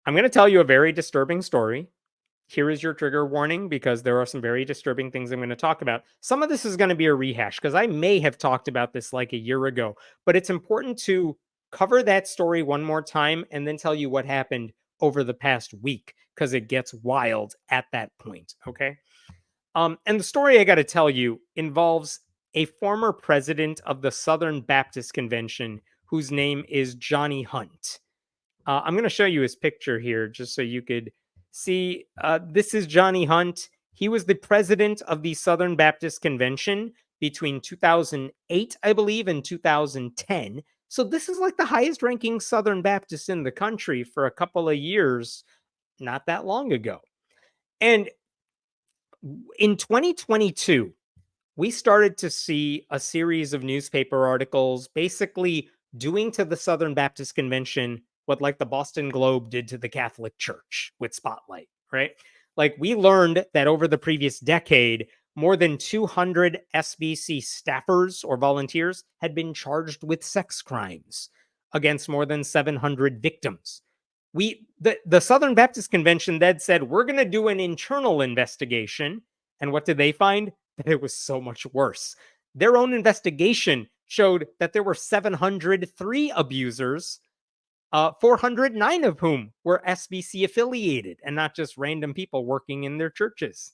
I'm going to tell you a very disturbing story. Here is your trigger warning because there are some very disturbing things I'm going to talk about. Some of this is going to be a rehash because I may have talked about this like a year ago, but it's important to cover that story one more time and then tell you what happened over the past week because it gets wild at that point. Okay. And the story I got to tell you involves a former president of the Southern Baptist Convention whose name is Johnny Hunt. I'm going to show you his picture here just so you could see. This is Johnny Hunt. He was the president of the Southern Baptist Convention between 2008, I believe, and 2010. So this is like the highest ranking Southern Baptist in the country for a couple of years, not that long ago. And in 2022, we started to see a series of newspaper articles basically doing to the Southern Baptist Convention what like the Boston Globe did to the Catholic Church with Spotlight, right? Like we learned that over the previous decade, more than 200 SBC staffers or volunteers had been charged with sex crimes against more than 700 victims. The Southern Baptist Convention then said, we're going to do an internal investigation. And what did they find? That it was so much worse. Their own investigation showed that there were 703 abusers, 409 of whom were SBC affiliated and not just random people working in their churches.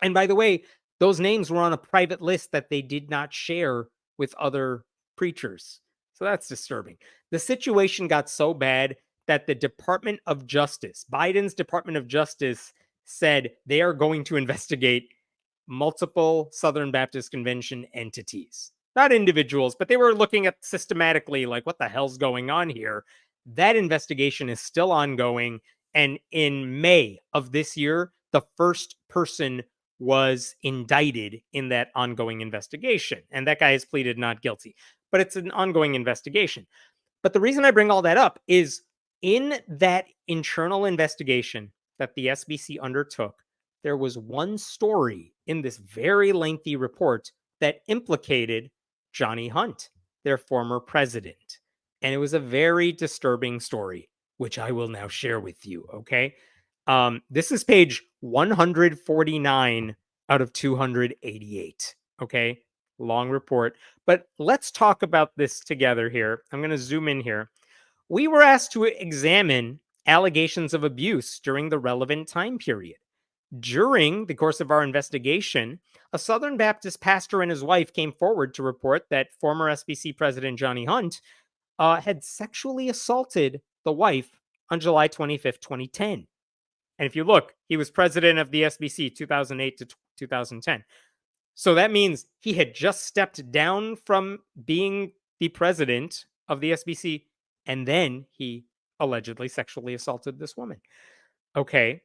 And by the way, those names were on a private list that they did not share with other preachers. So that's disturbing. The situation got so bad that the Department of Justice, Biden's Department of Justice, said they are going to investigate multiple Southern Baptist Convention entities. Not individuals, but they were looking at systematically, like, what the hell's going on here? That investigation is still ongoing. And in May of this year, the first person was indicted in that ongoing investigation. And that guy has pleaded not guilty. But it's an ongoing investigation. But the reason I bring all that up is in that internal investigation that the SBC undertook, there was one story in this very lengthy report that implicated Johnny Hunt, their former president. And it was a very disturbing story, which I will now share with you. Okay. This is page 149 out of 288. Okay. Long report. But let's talk about this together here. I'm going to zoom in here. We were asked to examine allegations of abuse during the relevant time period. During the course of our investigation, a Southern Baptist pastor and his wife came forward to report that former SBC President Johnny Hunt had sexually assaulted the wife on July 25th, 2010. And if you look, he was president of the SBC 2008 to 2010. So that means he had just stepped down from being the president of the SBC, and then he allegedly sexually assaulted this woman. Okay.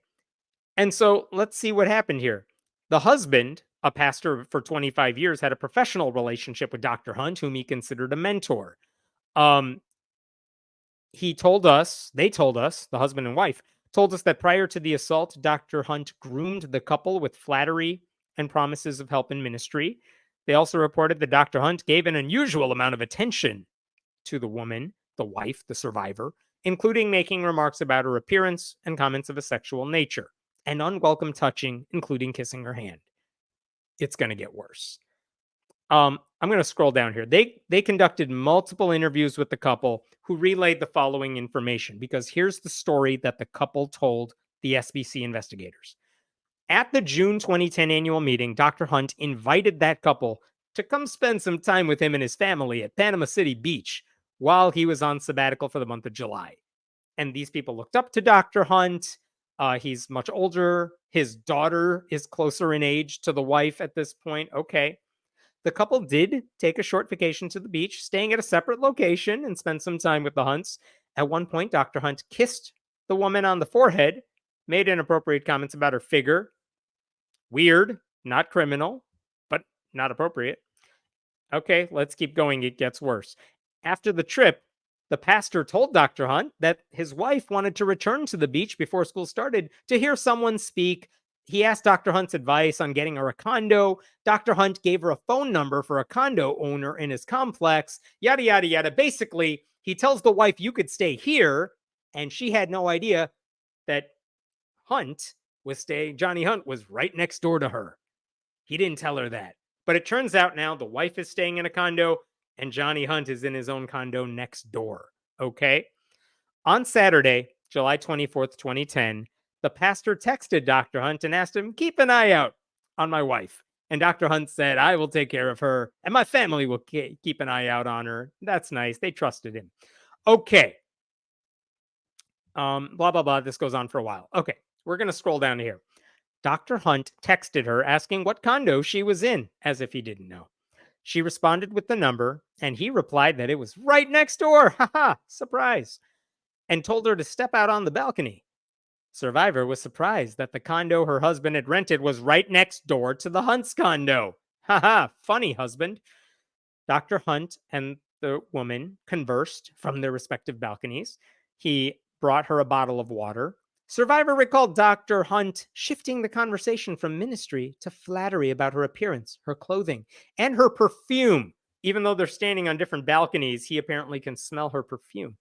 And so let's see what happened here. The husband, a pastor for 25 years, had a professional relationship with Dr. Hunt, whom he considered a mentor. They told us, the husband and wife, told us that prior to the assault, Dr. Hunt groomed the couple with flattery and promises of help in ministry. They also reported that Dr. Hunt gave an unusual amount of attention to the woman, the wife, the survivor, including making remarks about her appearance and comments of a sexual nature, and unwelcome touching, including kissing her hand. It's going to get worse. I'm going to scroll down here. They conducted multiple interviews with the couple who relayed the following information, because here's the story that the couple told the SBC investigators. At the June 2010 annual meeting, Dr. Hunt invited that couple to come spend some time with him and his family at Panama City Beach while he was on sabbatical for the month of July. And these people looked up to Dr. Hunt. He's much older. His daughter is closer in age to the wife at this point. Okay. The couple did take a short vacation to the beach, staying at a separate location, and spend some time with the Hunts. At one point, Dr. Hunt kissed the woman on the forehead, made inappropriate comments about her figure. Weird, not criminal, but not appropriate. Okay, let's keep going. It gets worse. After the trip, the pastor told Dr. Hunt that his wife wanted to return to the beach before school started to hear someone speak. He asked Dr. Hunt's advice on getting her a condo. Dr. Hunt gave her a phone number for a condo owner in his complex, yada, yada, yada. Basically, he tells the wife, you could stay here And she had no idea that Johnny Hunt was right next door to her. He didn't tell her that. But it turns out now the wife is staying in a condo and Johnny Hunt is in his own condo next door. Okay. On Saturday, July 24th, 2010, the pastor texted Dr. Hunt and asked him, "Keep an eye out on my wife." And Dr. Hunt said, "I will take care of her and my family will keep an eye out on her." That's nice. They trusted him. Okay. Blah, blah, blah. This goes on for a while. Okay. We're going to scroll down here. Dr. Hunt texted her asking what condo she was in, as if he didn't know. She responded with the number, and he replied that it was right next door. Haha, surprise. And told her to step out on the balcony. Survivor was surprised that the condo her husband had rented was right next door to the Hunt's condo. Haha, funny husband. Dr. Hunt and the woman conversed from their respective balconies. He brought her a bottle of water. Survivor recalled Dr. Hunt shifting the conversation from ministry to flattery about her appearance, her clothing, and her perfume. Even though they're standing on different balconies, he apparently can smell her perfume.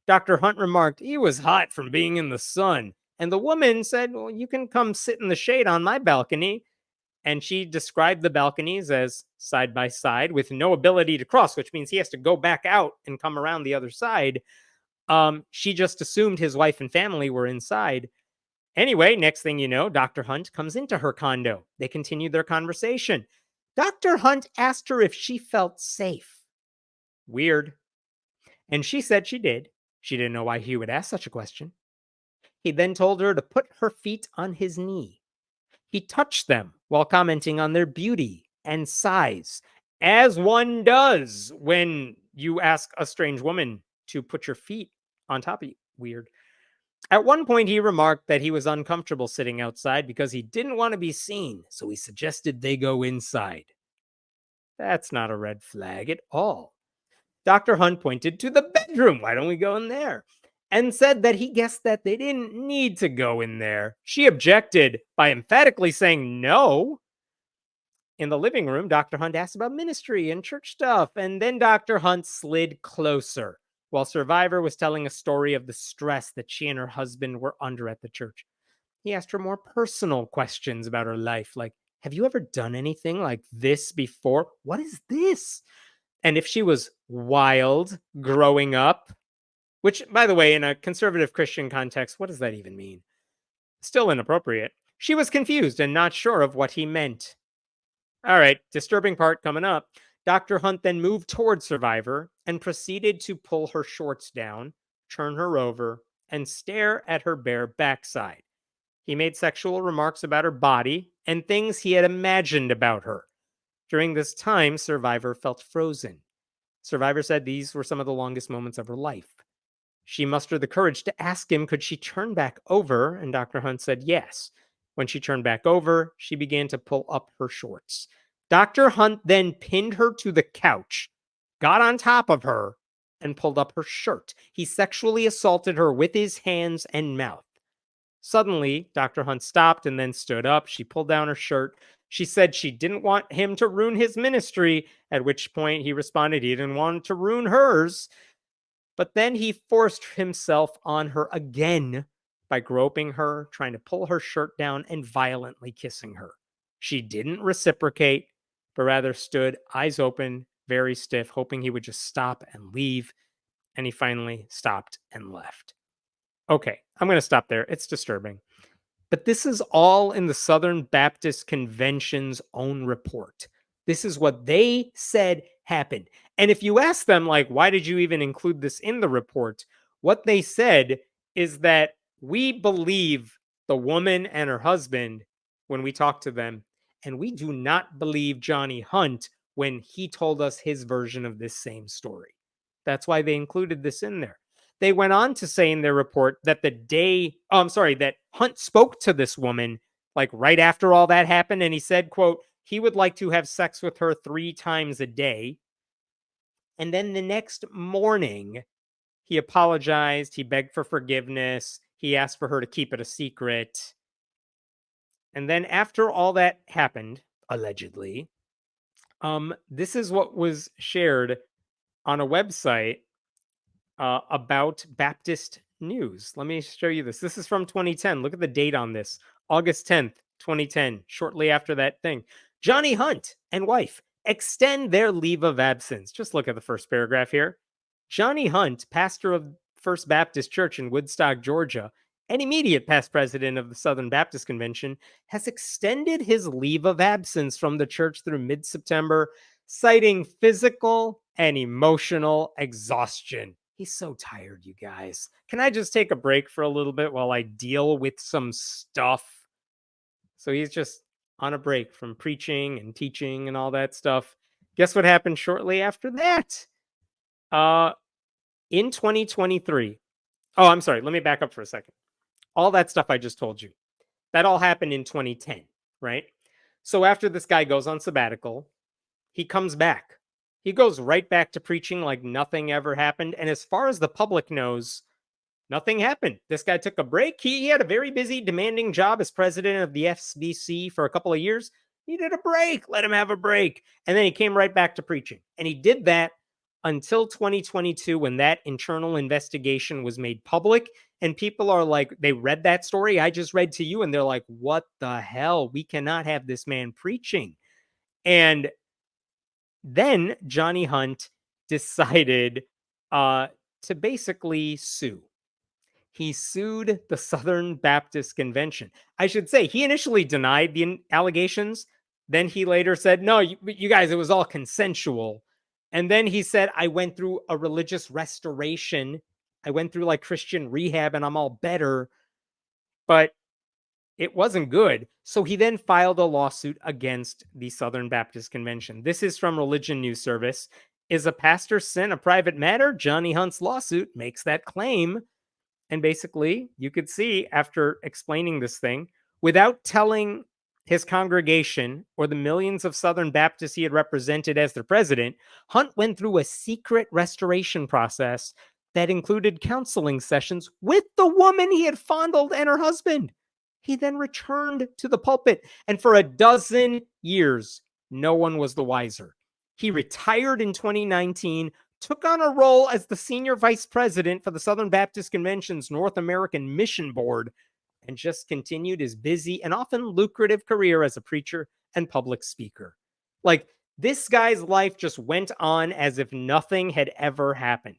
Dr. Hunt remarked, "He was hot from being in the sun." And the woman said, "Well, you can come sit in the shade on my balcony." And she described the balconies as side by side with no ability to cross, which means he has to go back out and come around the other side. She just assumed his wife and family were inside. Anyway, next thing you know, Dr. Hunt comes into her condo. They continue their conversation. Dr. Hunt asked her if she felt safe. Weird. And she said she did. She didn't know why he would ask such a question. He then told her to put her feet on his knee. He touched them while commenting on their beauty and size, as one does when you ask a strange woman to put your feet on top of you. Weird. At one point, he remarked that he was uncomfortable sitting outside because he didn't want to be seen, so he suggested they go inside. That's not a red flag at all. Dr. Hunt pointed to the bedroom. Why don't we go in there? And said that he guessed that they didn't need to go in there. She objected by emphatically saying no. In the living room, Dr. Hunt asked about ministry and church stuff, and then Dr. Hunt slid closer while Survivor was telling a story of the stress that she and her husband were under at the church. He asked her more personal questions about her life, like, "Have you ever done anything like this before? What is this?" And if she was wild growing up, which, by the way, in a conservative Christian context, what does that even mean? Still inappropriate. She was confused and not sure of what he meant. All right, disturbing part coming up. Dr. Hunt then moved toward Survivor and proceeded to pull her shorts down, turn her over, and stare at her bare backside. He made sexual remarks about her body and things he had imagined about her. During this time, Survivor felt frozen. Survivor said these were some of the longest moments of her life. She mustered the courage to ask him, could she turn back over? And Dr. Hunt said yes. When she turned back over, she began to pull up her shorts. Dr. Hunt then pinned her to the couch, got on top of her, and pulled up her shirt. He sexually assaulted her with his hands and mouth. Suddenly, Dr. Hunt stopped and then stood up. She pulled down her shirt. She said she didn't want him to ruin his ministry, at which point he responded he didn't want to ruin hers. But then he forced himself on her again by groping her, trying to pull her shirt down, and violently kissing her. She didn't reciprocate, but rather stood, eyes open, very stiff, hoping he would just stop and leave. And he finally stopped and left. Okay, I'm going to stop there. It's disturbing. But this is all in the Southern Baptist Convention's own report. This is what they said happened. And if you ask them, like, why did you even include this in the report? What they said is that we believe the woman and her husband when we talk to them, and we do not believe Johnny Hunt when he told us his version of this same story. That's why they included this in there. They went on to say in their report that that Hunt spoke to this woman like right after all that happened. And he said, quote, he would like to have sex with her 3 times a day. And then the next morning, he apologized. He begged for forgiveness. He asked for her to keep it a secret. And then after all that happened, allegedly, this is what was shared on a website about Baptist news. Let me show you this. This is from 2010. Look at the date on this. August 10th, 2010, shortly after that thing. Johnny Hunt and wife extend their leave of absence. Just look at the first paragraph here. Johnny Hunt, pastor of First Baptist Church in Woodstock, Georgia, and immediate past president of the Southern Baptist Convention, has extended his leave of absence from the church through mid September, citing physical and emotional exhaustion. He's so tired, you guys. Can I just take a break for a little bit while I deal with some stuff? So he's just on a break from preaching and teaching and all that stuff. Guess what happened shortly after that? In 2023. Oh, I'm sorry. Let me back up for a second. All that stuff I just told you, that all happened in 2010, right? So after this guy goes on sabbatical, he comes back. He goes right back to preaching like nothing ever happened. And as far as the public knows, nothing happened. This guy took a break. He had a very busy, demanding job as president of the FBC for a couple of years. He did a break. Let him have a break. And then he came right back to preaching. And he did that until 2022 when that internal investigation was made public. And people are like, they read that story I just read to you, and they're like, what the hell? We cannot have this man preaching. And then Johnny Hunt decided to basically sue. He sued the Southern Baptist Convention. I should say, he initially denied the allegations. Then he later said, no, you guys, it was all consensual. And then he said, I went through a religious restoration. I went through like Christian rehab and I'm all better. But it wasn't good. So he then filed a lawsuit against the Southern Baptist Convention. This is from Religion News Service. Is a pastor's sin a private matter? Johnny Hunt's lawsuit makes that claim. And basically, you could see after explaining this thing, without telling his congregation or the millions of Southern Baptists he had represented as their president, Hunt went through a secret restoration process that included counseling sessions with the woman he had fondled and her husband. He then returned to the pulpit, and for a dozen years, no one was the wiser. He retired in 2019, took on a role as the senior vice president for the Southern Baptist Convention's North American Mission Board, and just continued his busy and often lucrative career as a preacher and public speaker. Like, this guy's life just went on as if nothing had ever happened.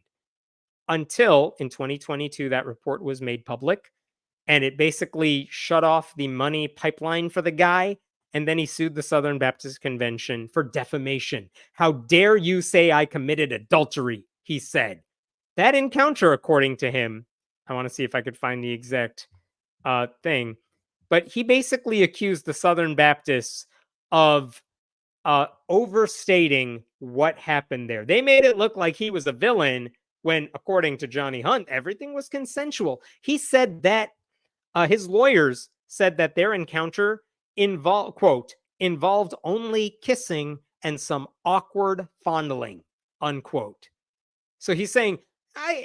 Until in 2022, that report was made public, and it basically shut off the money pipeline for the guy. And then he sued the Southern Baptist Convention for defamation. How dare you say I committed adultery, he said. That encounter, according to him, I want to see if I could find the exact thing, but he basically accused the Southern Baptists of overstating what happened there. They made it look like he was a villain when, according to Johnny Hunt, everything was consensual. He said that his lawyers said that their encounter involved only kissing and some awkward fondling, unquote. So he's saying,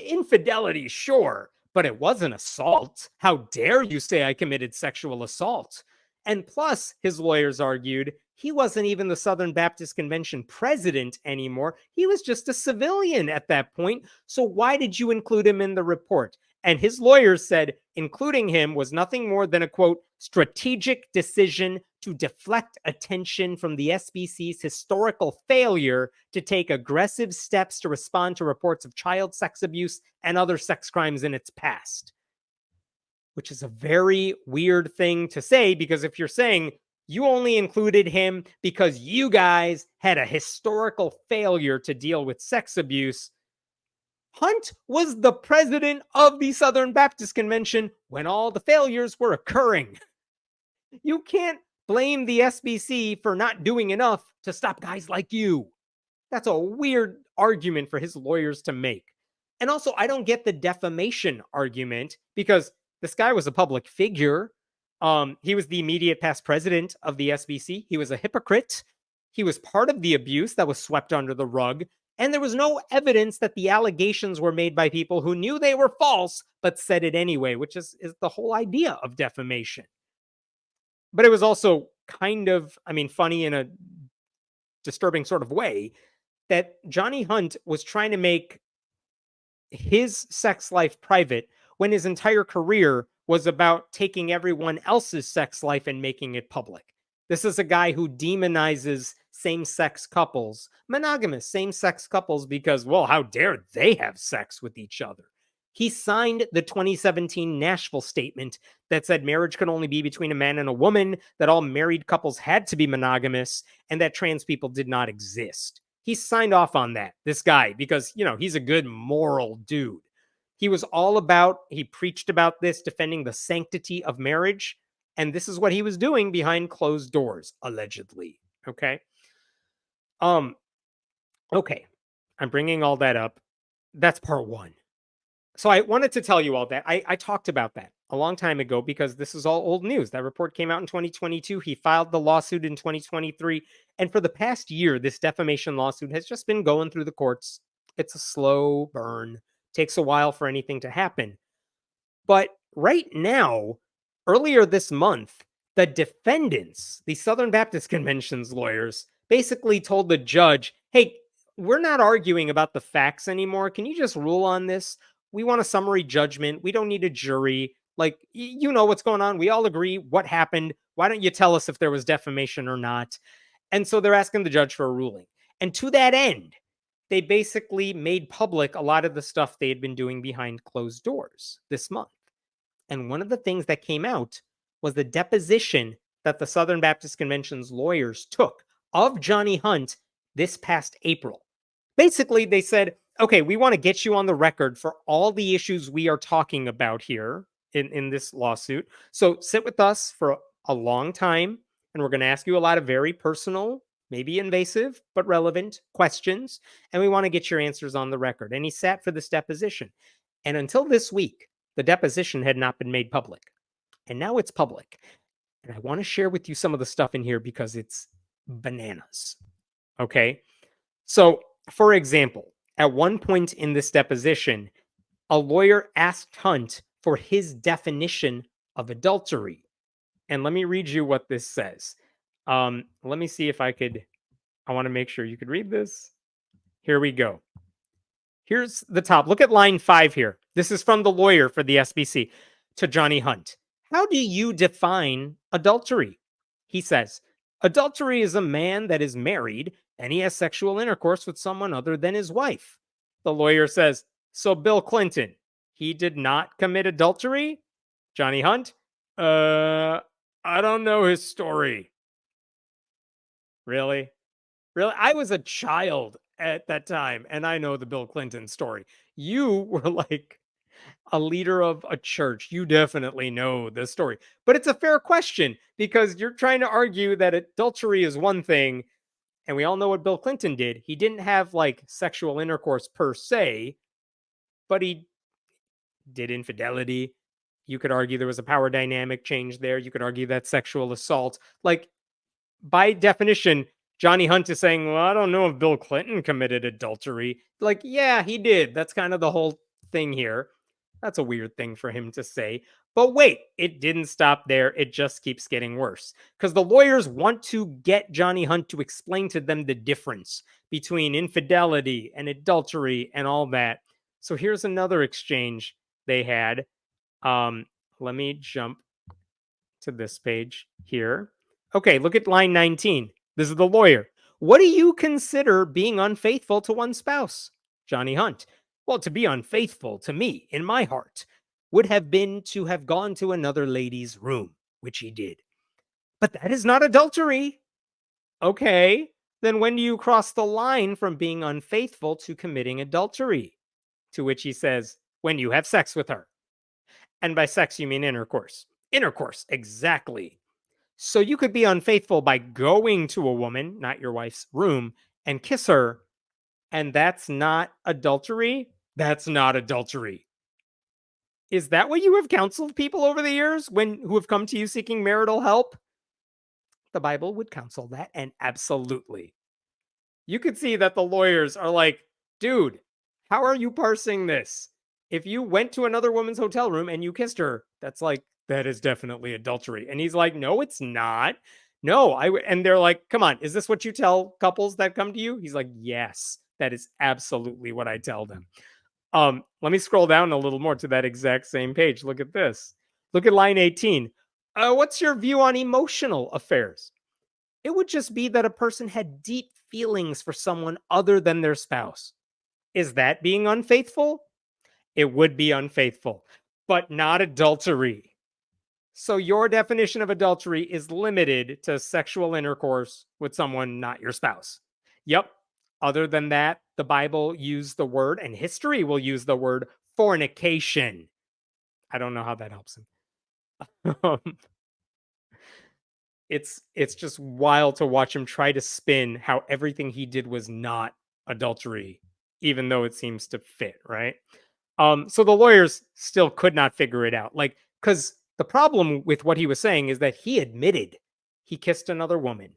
infidelity, sure, but it wasn't assault. How dare you say I committed sexual assault? And plus, his lawyers argued, he wasn't even the Southern Baptist Convention president anymore. He was just a civilian at that point. So why did you include him in the report? And his lawyers said including him was nothing more than a, quote, strategic decision to deflect attention from the SBC's historical failure to take aggressive steps to respond to reports of child sex abuse and other sex crimes in its past. Which is a very weird thing to say, because if you're saying you only included him because you guys had a historical failure to deal with sex abuse, Hunt was the president of the Southern Baptist Convention when all the failures were occurring. You can't blame the SBC for not doing enough to stop guys like you. That's a weird argument for his lawyers to make. And also, I don't get the defamation argument, because this guy was a public figure. He was the immediate past president of the SBC. He was a hypocrite. He was part of the abuse that was swept under the rug. And there was no evidence that the allegations were made by people who knew they were false, but said it anyway, which is the whole idea of defamation. But it was also kind of, funny in a disturbing sort of way that Johnny Hunt was trying to make his sex life private when his entire career was about taking everyone else's sex life and making it public. This is a guy who demonizes same sex couples, monogamous same sex couples, because, well, how dare they have sex with each other? He signed the 2017 Nashville Statement that said marriage could only be between a man and a woman, that all married couples had to be monogamous, and that trans people did not exist. He signed off on that, this guy, because, he's a good moral dude. He was all about, he preached about this, defending the sanctity of marriage. And this is what he was doing behind closed doors, allegedly. Okay. Um, okay. I'm bringing all that up. That's part one. So I wanted to tell you all that. I talked about that a long time ago because this is all old news. That report came out in 2022. He filed the lawsuit in 2023. And for the past year, this defamation lawsuit has just been going through the courts. It's a slow burn. Takes a while for anything to happen. But right now, earlier this month, the defendants, the Southern Baptist Convention's lawyers, basically told the judge, hey, we're not arguing about the facts anymore. Can you just rule on this? We want a summary judgment. We don't need a jury. Like, you know what's going on. We all agree what happened. Why don't you tell us if there was defamation or not? And so they're asking the judge for a ruling. And to that end, they basically made public a lot of the stuff they had been doing behind closed doors this month. And one of the things that came out was the deposition that the Southern Baptist Convention's lawyers took of Johnny Hunt this past April. Basically, they said, okay, we want to get you on the record for all the issues we are talking about here in this lawsuit. So sit with us for a long time, and we're going to ask you a lot of very personal, maybe invasive, but relevant questions. And we want to get your answers on the record. And he sat for this deposition. And until this week, the deposition had not been made public. And now it's public. And I want to share with you some of the stuff in here because it's bananas. Okay. So, for example, at one point in this deposition, a lawyer asked Hunt for his definition of adultery. And let me read you what this says. Let me see if I want to make sure you could read this. Here we go. Here's the top. Look at line 5 here. This is from the lawyer for the SBC to Johnny Hunt. How do you define adultery? He says, adultery is a man that is married and he has sexual intercourse with someone other than his wife. The lawyer says, so Bill Clinton, he did not commit adultery? Johnny Hunt, I don't know his story. Really? Really? I was a child at that time, and I know the Bill Clinton story. You were like a leader of a church. You definitely know the story. But it's a fair question because you're trying to argue that adultery is one thing, and we all know what Bill Clinton did. He didn't have like sexual intercourse per se, but he did infidelity. You could argue there was a power dynamic change there. You could argue that sexual assault. Like, by definition, Johnny Hunt is saying, well, I don't know if Bill Clinton committed adultery. Like, yeah, he did. That's kind of the whole thing here. That's a weird thing for him to say. But wait, it didn't stop there. It just keeps getting worse. Because the lawyers want to get Johnny Hunt to explain to them the difference between infidelity and adultery and all that. So here's another exchange they had. Let me jump to this page here. Okay, look at line 19. This is the lawyer. What do you consider being unfaithful to one spouse? Johnny Hunt. Well, to be unfaithful to me, in my heart, would have been to have gone to another lady's room, which he did. But that is not adultery. Okay, then when do you cross the line from being unfaithful to committing adultery? To which he says, when you have sex with her. And by sex, you mean intercourse. Intercourse, exactly. So you could be unfaithful by going to a woman, not your wife's room, and kiss her. And that's not adultery? That's not adultery. Is that what you have counseled people over the years who have come to you seeking marital help? The Bible would counsel that, and absolutely. You could see that the lawyers are like, dude, how are you parsing this? If you went to another woman's hotel room and you kissed her, that is definitely adultery. And he's like, no, it's not. No, and they're like, come on, is this what you tell couples that come to you? He's like, yes, that is absolutely what I tell them. Let me scroll down a little more to that exact same page. Look at this. Look at line 18. What's your view on emotional affairs? It would just be that a person had deep feelings for someone other than their spouse. Is that being unfaithful? It would be unfaithful, but not adultery. So your definition of adultery is limited to sexual intercourse with someone not your spouse. Yep. Other than that, the Bible used the word, and history will use the word fornication. I don't know how that helps him. It's just wild to watch him try to spin how everything he did was not adultery, even though it seems to fit, right? So the lawyers still could not figure it out. Like, because the problem with what he was saying is that he admitted he kissed another woman.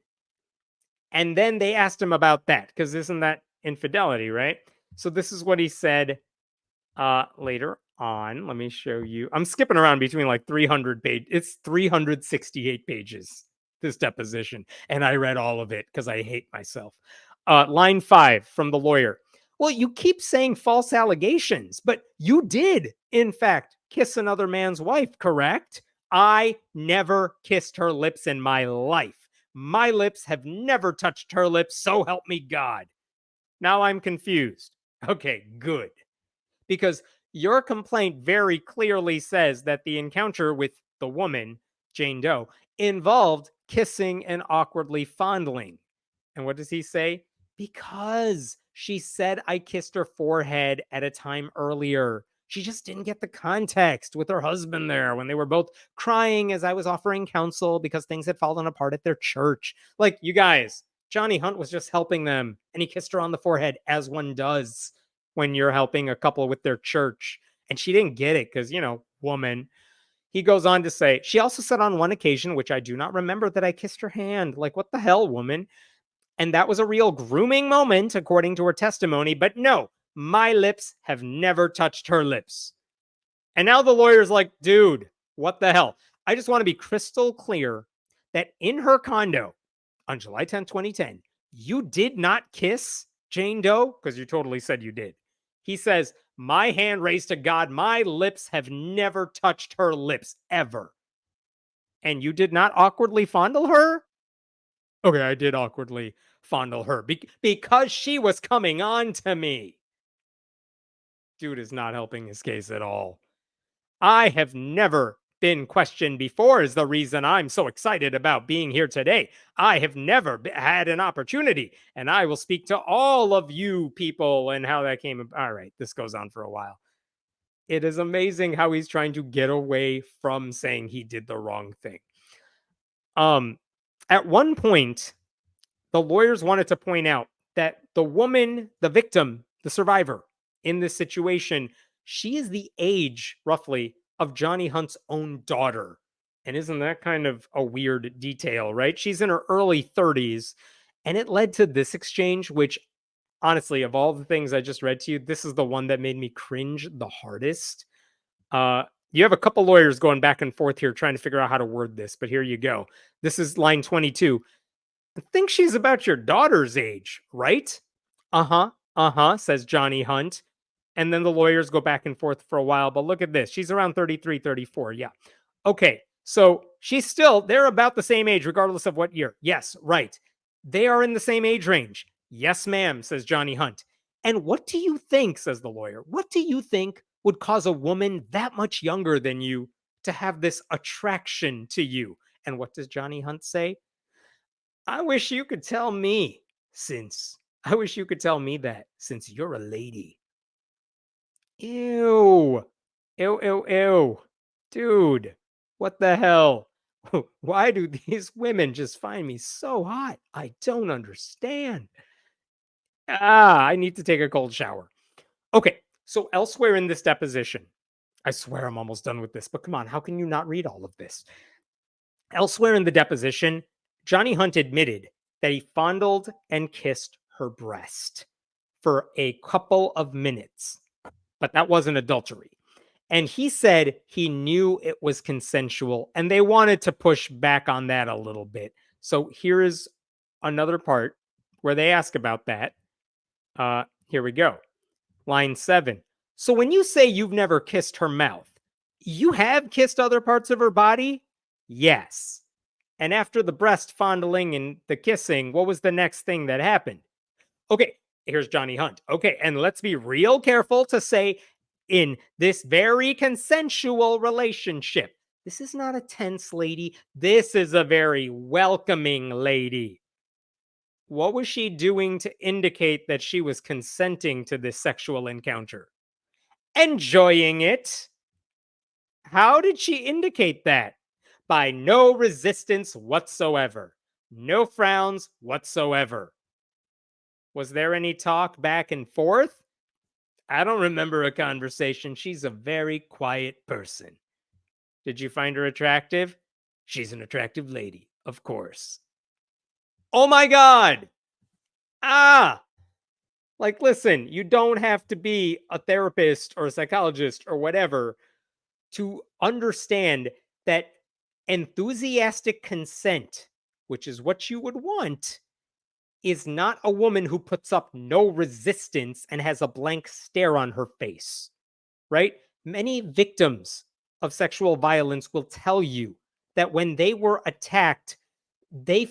And then they asked him about that, because isn't that infidelity, right? So this is what he said later on. Let me show you. I'm skipping around between like 300 pages. It's 368 pages, this deposition. And I read all of it because I hate myself. Line 5 from the lawyer. Well, you keep saying false allegations, but you did, in fact, kiss another man's wife, correct? I never kissed her lips in my life. My lips have never touched her lips, so help me God. Now I'm confused. Okay, good. Because your complaint very clearly says that the encounter with the woman, Jane Doe, involved kissing and awkwardly fondling. And what does he say? Because she said I kissed her forehead at a time earlier. She just didn't get the context with her husband there when they were both crying as I was offering counsel because things had fallen apart at their church. Like, you guys, Johnny Hunt was just helping them, and he kissed her on the forehead, as one does when you're helping a couple with their church. And she didn't get it because, woman. He goes on to say, she also said on one occasion, which I do not remember, that I kissed her hand. Like, what the hell, woman? And that was a real grooming moment, according to her testimony. But no, my lips have never touched her lips. And now the lawyer's like, dude, what the hell? I just want to be crystal clear that in her condo on July 10th, 2010, you did not kiss Jane Doe, because you totally said you did. He says, my hand raised to God, my lips have never touched her lips, ever. And you did not awkwardly fondle her? Okay, I did awkwardly fondle her because she was coming on to me. Dude is not helping his case at all. I have never been questioned before is the reason I'm so excited about being here today. I have never had an opportunity, and I will speak to all of you people and how that came about. All right, this goes on for a while. It is amazing how he's trying to get away from saying he did the wrong thing. At one point, the lawyers wanted to point out that the woman, the victim, the survivor in this situation, she is the age, roughly, of Johnny Hunt's own daughter. And isn't that kind of a weird detail, right? She's in her early 30s. And it led to this exchange, which honestly, of all the things I just read to you, this is the one that made me cringe the hardest. You have a couple lawyers going back and forth here trying to figure out how to word this, but here you go. This is line 22. I think she's about your daughter's age, right? Says Johnny Hunt. And then the lawyers go back and forth for a while, but look at this. She's around 33, 34. Yeah. Okay. So they're about the same age, regardless of what year. Yes, right. They are in the same age range. Yes, ma'am, says Johnny Hunt. And what do you think, says the lawyer, what do you think would cause a woman that much younger than you to have this attraction to you? And what does Johnny Hunt say? I wish you could tell me I wish you could tell me that since you're a lady. Ew. Ew, ew, ew. Dude, what the hell? Why do these women just find me so hot? I don't understand. I need to take a cold shower. Okay, so elsewhere in this deposition, I swear I'm almost done with this, but come on, how can you not read all of this? Elsewhere in the deposition, Johnny Hunt admitted that he fondled and kissed her breast for a couple of minutes, but that wasn't adultery. And he said he knew it was consensual, and they wanted to push back on that a little bit. So here is another part where they ask about that. Here we go. Line 7. So when you say you've never kissed her mouth, you have kissed other parts of her body? Yes. And after the breast fondling and the kissing, what was the next thing that happened? Okay, here's Johnny Hunt. Okay, and let's be real careful to say in this very consensual relationship, this is not a tense lady. This is a very welcoming lady. What was she doing to indicate that she was consenting to this sexual encounter? Enjoying it. How did she indicate that? By no resistance whatsoever, no frowns whatsoever. Was there any talk back and forth? I don't remember a conversation. She's a very quiet person. Did you find her attractive? She's an attractive lady, of course. Oh my God! Ah! Like, listen, you don't have to be a therapist or a psychologist or whatever to understand that enthusiastic consent, which is what you would want, is not a woman who puts up no resistance and has a blank stare on her face, right? Many victims of sexual violence will tell you that when they were attacked, they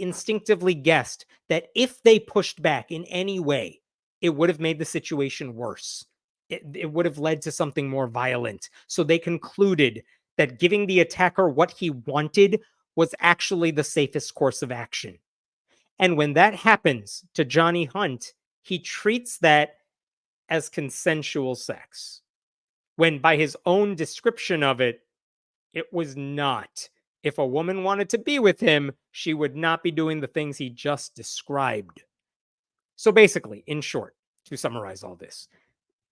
instinctively guessed that if they pushed back in any way, it would have made the situation worse. It would have led to something more violent. So they concluded that giving the attacker what he wanted was actually the safest course of action. And when that happens to Johnny Hunt, he treats that as consensual sex. When by his own description of it, it was not. If a woman wanted to be with him, she would not be doing the things he just described. So basically, in short, to summarize all this,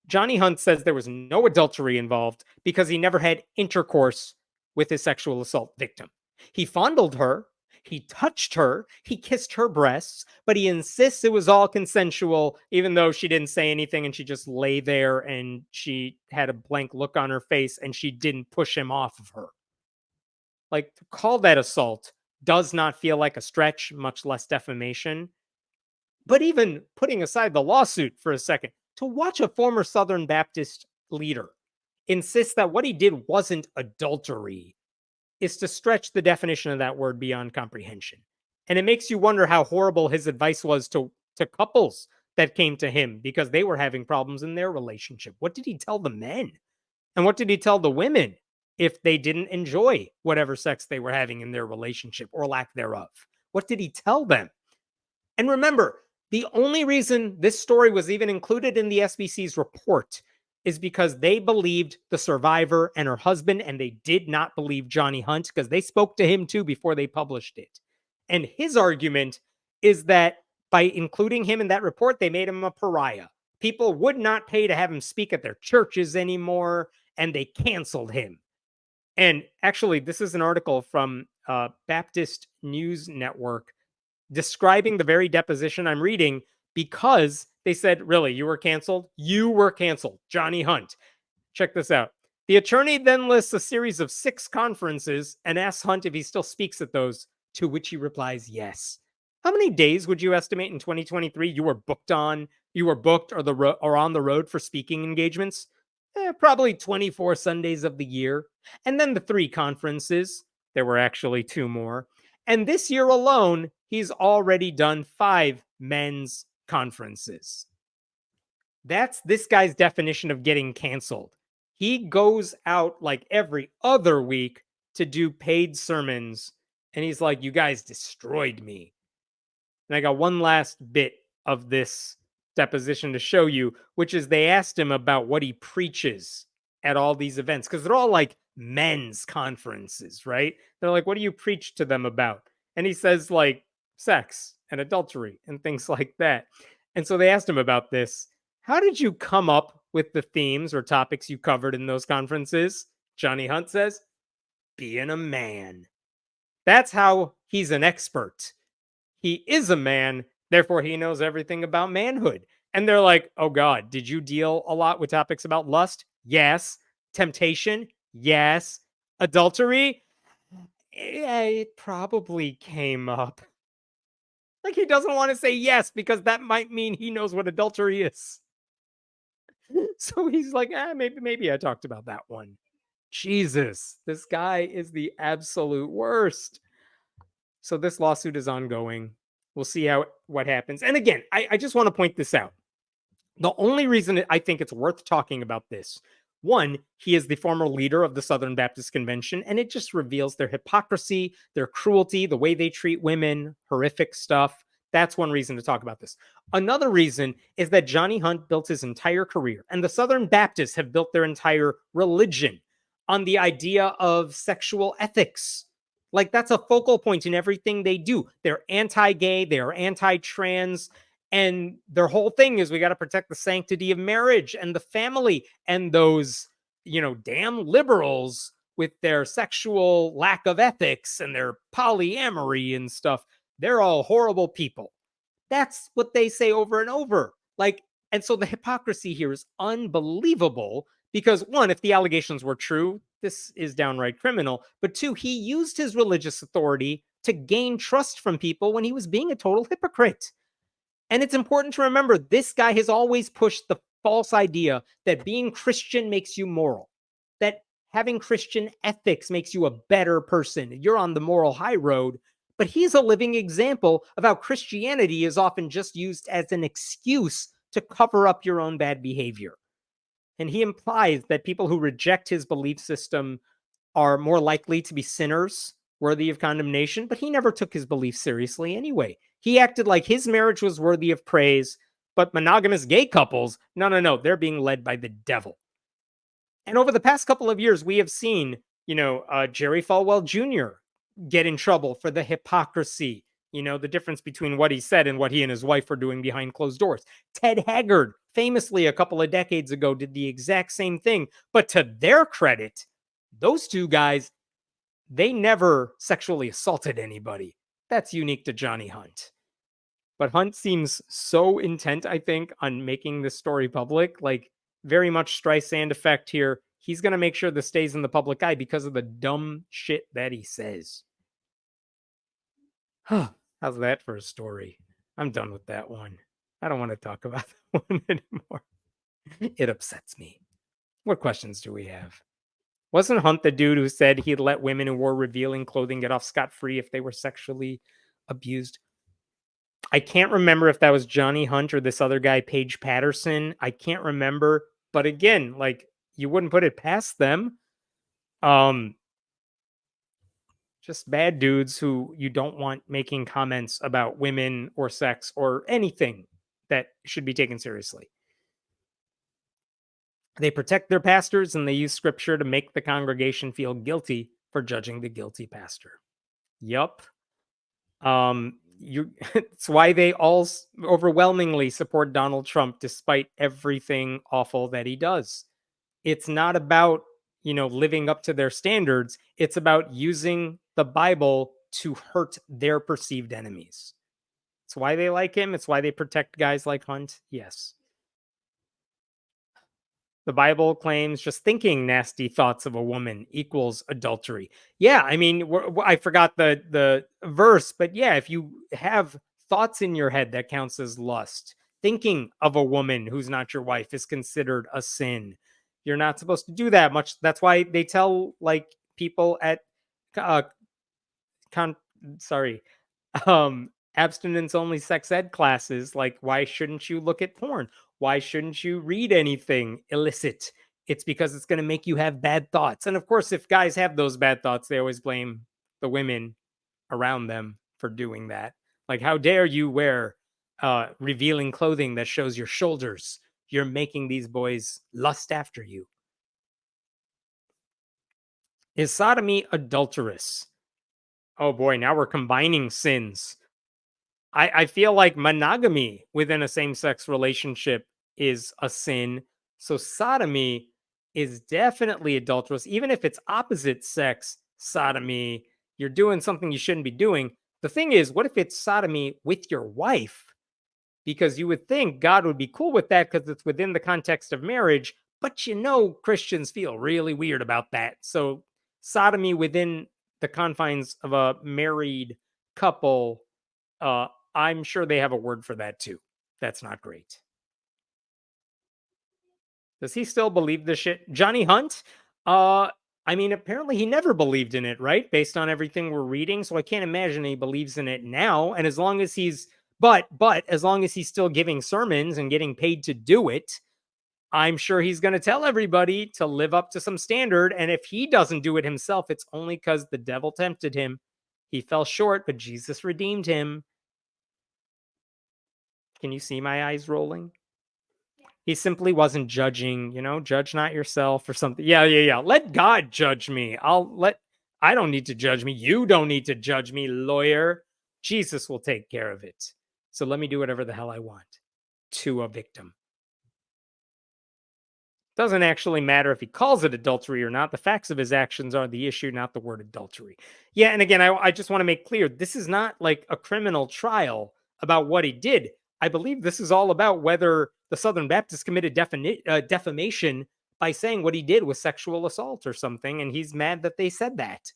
Johnny Hunt says there was no adultery involved because he never had intercourse with his sexual assault victim. He fondled her, he touched her, he kissed her breasts, but he insists it was all consensual, even though she didn't say anything and she just lay there and she had a blank look on her face and she didn't push him off of her. Like, to call that assault does not feel like a stretch, much less defamation. But even putting aside the lawsuit for a second, to watch a former Southern Baptist leader insist that what he did wasn't adultery is to stretch the definition of that word beyond comprehension. And it makes you wonder how horrible his advice was to couples that came to him because they were having problems in their relationship. What did he tell the men? And what did he tell the women if they didn't enjoy whatever sex they were having in their relationship or lack thereof? What did he tell them? And remember, the only reason this story was even included in the SBC's report is because they believed the survivor and her husband, and they did not believe Johnny Hunt because they spoke to him too before they published it. And his argument is that by including him in that report, they made him a pariah. People would not pay to have him speak at their churches anymore, and they canceled him. And actually, this is an article from Baptist News Network describing the very deposition I'm reading because they said, really, you were canceled? You were canceled. Johnny Hunt. Check this out. The attorney then lists a series of 6 conferences and asks Hunt if he still speaks at those, to which he replies, yes. How many days would you estimate in 2023 you were booked on? You were booked or on the road for speaking engagements? Probably 24 Sundays of the year. And then the 3 conferences. There were actually 2 more. And this year alone, he's already done 5 men's conferences. That's this guy's definition of getting canceled. He goes out like every other week to do paid sermons. And he's like, you guys destroyed me. And I got one last bit of this deposition to show you, which is they asked him about what he preaches at all these events because they're all like men's conferences, right? They're like, what do you preach to them about? And he says, like, sex and adultery and things like that. And so they asked him about this. How did you come up with the themes or topics you covered in those conferences? Johnny Hunt says, being a man. That's how he's an expert. He is a man, therefore he knows everything about manhood. And they're like, oh God, did you deal a lot with topics about lust? Yes. Temptation? Yes. Adultery? Yeah, it probably came up. Like, he doesn't want to say yes because that might mean he knows what adultery is. So he's like, maybe I talked about that one. Jesus, this guy is the absolute worst. So this lawsuit is ongoing. We'll see what happens. And again, I just want to point this out. The only reason I think it's worth talking about this, one, he is the former leader of the Southern Baptist Convention, and it just reveals their hypocrisy, their cruelty, the way they treat women, horrific stuff. That's one reason to talk about this. Another reason is that Johnny Hunt built his entire career, and the Southern Baptists have built their entire religion on the idea of sexual ethics. Like, that's a focal point in everything they do. They're anti gay, they are anti trans, and their whole thing is we got to protect the sanctity of marriage and the family. And those, damn liberals with their sexual lack of ethics and their polyamory and stuff, they're all horrible people. That's what they say over and over. Like, and so the hypocrisy here is unbelievable because one, if the allegations were true, this is downright criminal. But two, he used his religious authority to gain trust from people when he was being a total hypocrite. And it's important to remember this guy has always pushed the false idea that being Christian makes you moral, that having Christian ethics makes you a better person. You're on the moral high road. But he's a living example of how Christianity is often just used as an excuse to cover up your own bad behavior. And he implies that people who reject his belief system are more likely to be sinners worthy of condemnation, but he never took his beliefs seriously anyway. He acted like his marriage was worthy of praise, but monogamous gay couples, no, they're being led by the devil. And over the past couple of years, we have seen, Jerry Falwell Jr. get in trouble for the hypocrisy, the difference between what he said and what he and his wife were doing behind closed doors. Ted Haggard, famously a couple of decades ago, did the exact same thing. But to their credit, those two guys, they never sexually assaulted anybody. That's unique to Johnny Hunt. But Hunt seems so intent, I think, on making this story public. Like, very much Streisand effect here. He's going to make sure this stays in the public eye because of the dumb shit that he says. How's that for a story? I'm done with that one. I don't want to talk about that one anymore. It upsets me. What questions do we have? Wasn't Hunt the dude who said he'd let women who wore revealing clothing get off scot-free if they were sexually abused? I can't remember if that was Johnny Hunt or this other guy, Paige Patterson. I can't remember. But again, like, you wouldn't put it past them. Just bad dudes who you don't want making comments about women or sex or anything that should be taken seriously. They protect their pastors and they use scripture to make the congregation feel guilty for judging the guilty pastor. Yup. It's why they all overwhelmingly support Donald Trump despite everything awful that he does. It's not about, living up to their standards. It's about using the Bible to hurt their perceived enemies. It's why they like him. It's why they protect guys like Hunt. Yes. The Bible claims just thinking nasty thoughts of a woman equals adultery. Yeah, I mean, I forgot the verse, but yeah, if you have thoughts in your head, that counts as lust. Thinking of a woman who's not your wife is considered a sin. You're not supposed to do that much. That's why they tell like people at uh, con- sorry, abstinence only sex ed classes, like, why shouldn't you look at porn? Why shouldn't you read anything illicit? It's because it's going to make you have bad thoughts. And of course, if guys have those bad thoughts, they always blame the women around them for doing that. Like, how dare you wear revealing clothing that shows your shoulders? You're making these boys lust after you. Is sodomy adulterous? Oh boy, now we're combining sins. I feel like monogamy within a same-sex relationship is a sin. So sodomy is definitely adulterous. Even if it's opposite sex sodomy, you're doing something you shouldn't be doing. The thing is, what if it's sodomy with your wife? Because you would think God would be cool with that because it's within the context of marriage. But Christians feel really weird about that. So sodomy within the confines of a married couple, I'm sure they have a word for that too. That's not great. Does he still believe this shit? Johnny Hunt? Uh, I mean, apparently he never believed in it, right? Based on everything we're reading. So I can't imagine he believes in it now. And as long as he's, but as long as he's still giving sermons and getting paid to do it, I'm sure he's going to tell everybody to live up to some standard. And if he doesn't do it himself, it's only because the devil tempted him. He fell short, but Jesus redeemed him. Can you see my eyes rolling? He simply wasn't judging, judge not yourself or something. Yeah, yeah, yeah. Let God judge me. I don't need to judge me. You don't need to judge me, lawyer. Jesus will take care of it. So let me do whatever the hell I want to a victim. Doesn't actually matter if he calls it adultery or not. The facts of his actions are the issue, not the word adultery. Yeah, and again, I just want to make clear this is not like a criminal trial about what he did. I believe this is all about whether the Southern Baptists committed defamation by saying what he did was sexual assault or something, and he's mad that they said that.